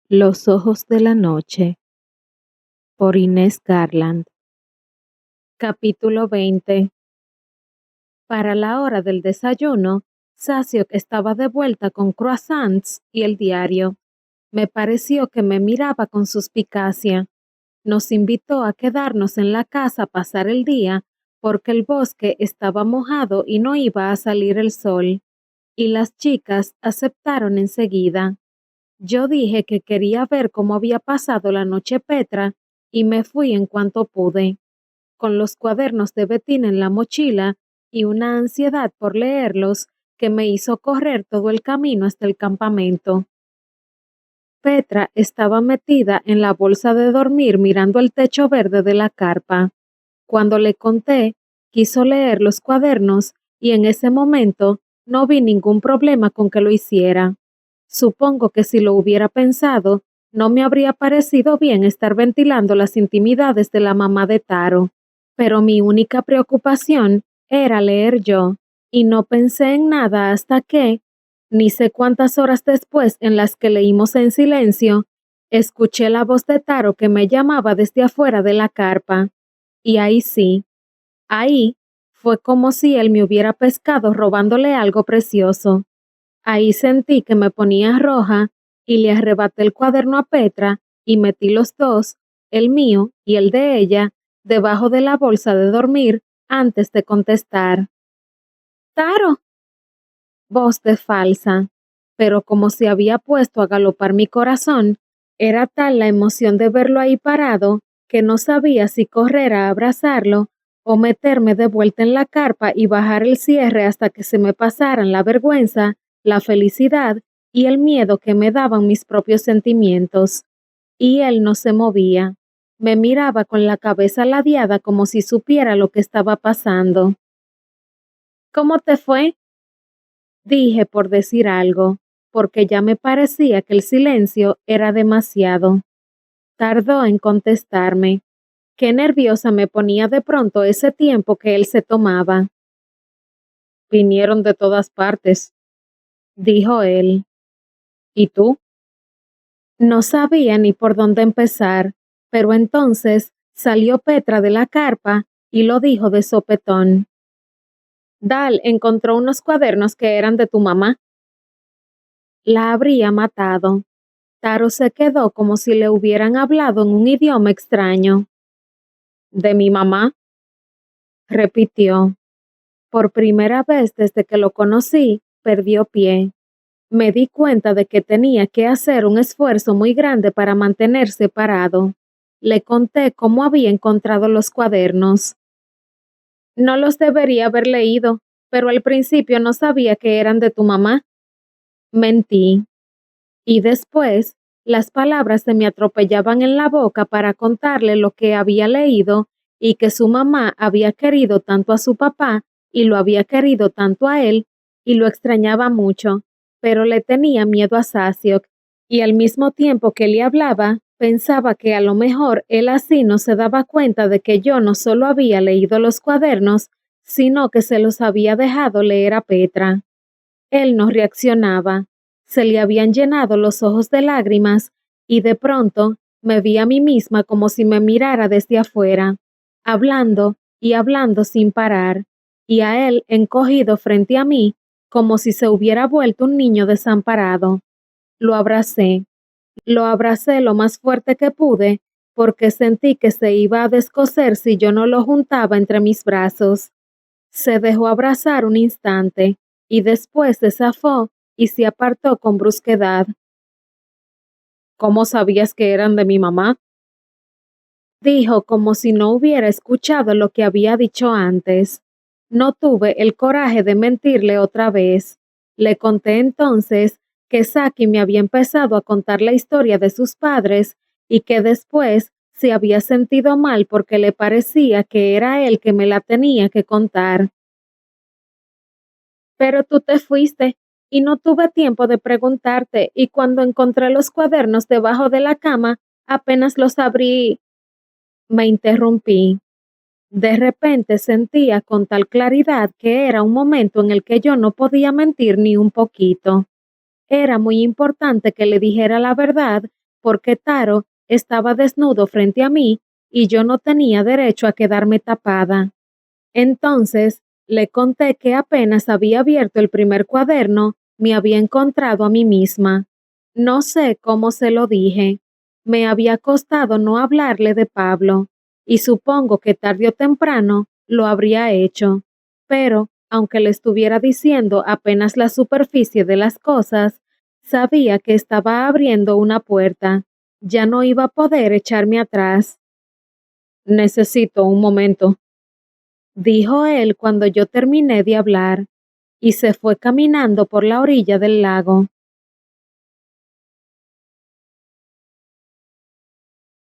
Los ojos de la noche, por Inés Garland. Capítulo 20. Para la hora del desayuno, Zaciok estaba de vuelta con croissants y el diario. Me pareció que me miraba con suspicacia. Nos invitó a quedarnos en la casa a pasar el día porque el bosque estaba mojado y no iba a salir el sol. Y las chicas aceptaron enseguida. Yo dije que quería ver cómo había pasado la noche Petra y me fui en cuanto pude, con los cuadernos de Bettina en la mochila y una ansiedad por leerlos que me hizo correr todo el camino hasta el campamento. Petra estaba metida en la bolsa de dormir mirando el techo verde de la carpa. Cuando le conté, quiso leer los cuadernos y en ese momento no vi ningún problema con que lo hiciera. Supongo que si lo hubiera pensado, no me habría parecido bien estar ventilando las intimidades de la mamá de Taro, pero mi única preocupación era leer yo, y no pensé en nada hasta que, ni sé cuántas horas después en las que leímos en silencio, escuché la voz de Taro que me llamaba desde afuera de la carpa, y ahí sí, ahí fue como si él me hubiera pescado robándole algo precioso. Ahí sentí que me ponía roja y le arrebaté el cuaderno a Petra y metí los dos, el mío y el de ella, debajo de la bolsa de dormir antes de contestar. ¡Taro! Voz de falsa, pero como se había puesto a galopar mi corazón, era tal la emoción de verlo ahí parado que no sabía si correr a abrazarlo o meterme de vuelta en la carpa y bajar el cierre hasta que se me pasaran la vergüenza, la felicidad y el miedo que me daban mis propios sentimientos. Y él no se movía. Me miraba con la cabeza ladeada como si supiera lo que estaba pasando. ¿Cómo te fue? Dije por decir algo, porque ya me parecía que el silencio era demasiado. Tardó en contestarme. Qué nerviosa me ponía de pronto ese tiempo que él se tomaba. Vinieron de todas partes, dijo él. ¿Y tú? No sabía ni por dónde empezar, pero entonces salió Petra de la carpa y lo dijo de sopetón. Dal encontró unos cuadernos que eran de tu mamá. La habría matado. Taro se quedó como si le hubieran hablado en un idioma extraño. ¿De mi mamá? Repitió. Por primera vez desde que lo conocí, perdió pie. Me di cuenta de que tenía que hacer un esfuerzo muy grande para mantenerse parado. Le conté cómo había encontrado los cuadernos. No los debería haber leído, pero al principio no sabía que eran de tu mamá. Mentí. Y después, las palabras se me atropellaban en la boca para contarle lo que había leído y que su mamá había querido tanto a su papá y lo había querido tanto a él y lo extrañaba mucho, pero le tenía miedo a Zaciok y al mismo tiempo que le hablaba, pensaba que a lo mejor él así no se daba cuenta de que yo no solo había leído los cuadernos, sino que se los había dejado leer a Petra. Él no reaccionaba. Se le habían llenado los ojos de lágrimas y de pronto me vi a mí misma como si me mirara desde afuera, hablando y hablando sin parar, y a él encogido frente a mí como si se hubiera vuelto un niño desamparado. Lo abracé lo más fuerte que pude porque sentí que se iba a descoser si yo no lo juntaba entre mis brazos. Se dejó abrazar un instante y después se zafó y se apartó con brusquedad. ¿Cómo sabías que eran de mi mamá? Dijo como si no hubiera escuchado lo que había dicho antes. No tuve el coraje de mentirle otra vez. Le conté entonces que Saki me había empezado a contar la historia de sus padres y que después se había sentido mal porque le parecía que era él que me la tenía que contar. Pero tú te fuiste y no tuve tiempo de preguntarte y cuando encontré los cuadernos debajo de la cama, apenas los abrí. Me interrumpí. De repente sentía con tal claridad que era un momento en el que yo no podía mentir ni un poquito. Era muy importante que le dijera la verdad porque Taro estaba desnudo frente a mí y yo no tenía derecho a quedarme tapada. Entonces, le conté que apenas había abierto el primer cuaderno, me había encontrado a mí misma. No sé cómo se lo dije. Me había costado no hablarle de Pablo, y supongo que tarde o temprano lo habría hecho. Pero, aunque le estuviera diciendo apenas la superficie de las cosas, sabía que estaba abriendo una puerta. Ya no iba a poder echarme atrás. Necesito un momento, dijo él cuando yo terminé de hablar, y se fue caminando por la orilla del lago.